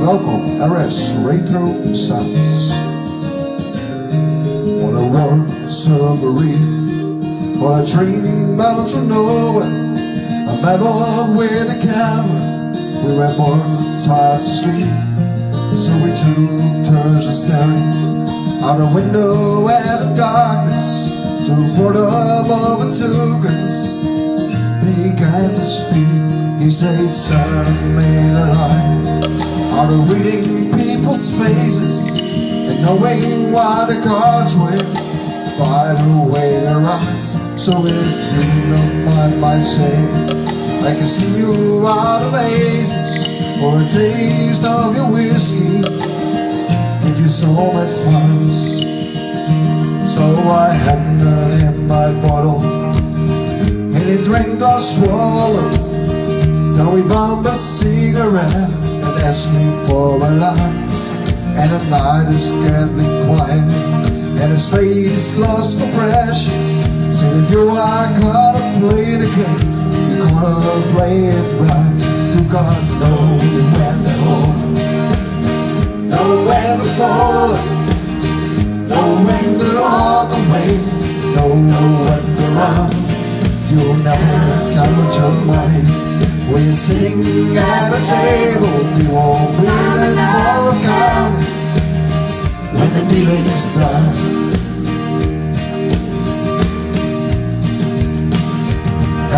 local RS Retro Sounds. On a warm submarine, on a train bound for nowhere, a metal with a camera. We were bored and tired to sleep, so we took turns of staring out the window at the darkness. To the boredom overtook us. He began to speak. He said, "Son, made a life out of reading people's faces and knowing why the cards win by the way they rise. So if you don't mind my saying, I can see you out of aces for a taste of your whiskey if you saw my funds." So I handed him my bottle and he drank or swallowed. Then we bummed a cigarette and asked me for a line. And the night is deadly quiet and his face lost compression. So if you are gonna play the game, you gotta play it right. You gotta know when to hold, know when to fall, know when to walk away, know when to run. You'll never count your money when you're sitting at a table. You won't really more account when the dealing is done.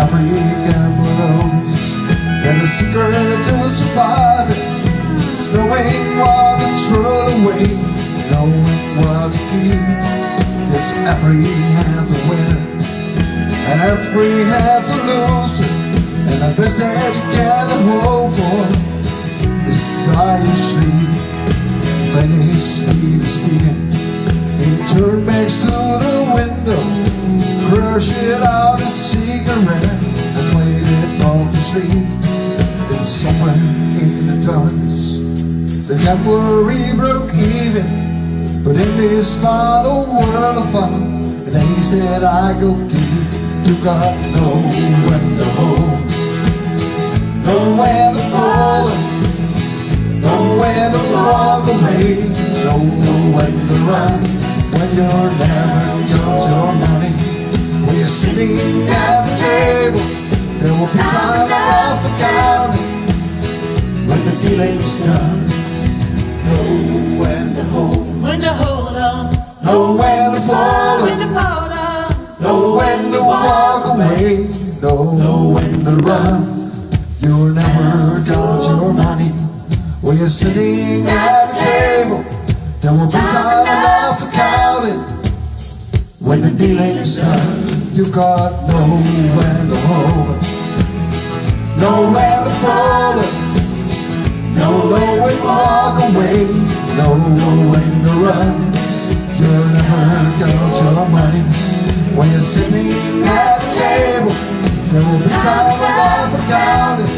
Every gambler knows that the secret to surviving is knowing what to throw away, knowing what to keep. Yes, every hand's a winner and every hand's a loser, and the best that you can hope for is dying street. Finished he was speaking, he turned back to the window, crushed it out a cigarette and played it off the street. And somewhere in the darkness the gambler he broke even, but in this final world of fun, the days that I go keep, you gotta know when to hold, know when to fall, know when to walk away, know when to run. When you're never got your money, when you're sitting at the table, there will be time enough for counting when the dealing's done. Know when to hold, when to hold on, know when to fall, when to fold on, know when to walk away, know when to run. You'll never got your money when you're sitting at the table. There will be time enough for counting when the dealing's done. You got know when to hold, know when to fold, know when to walk away, know when to run. You'll never got your money when you're sitting at the table. There will be time enough for counting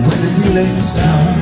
when the dealing's done.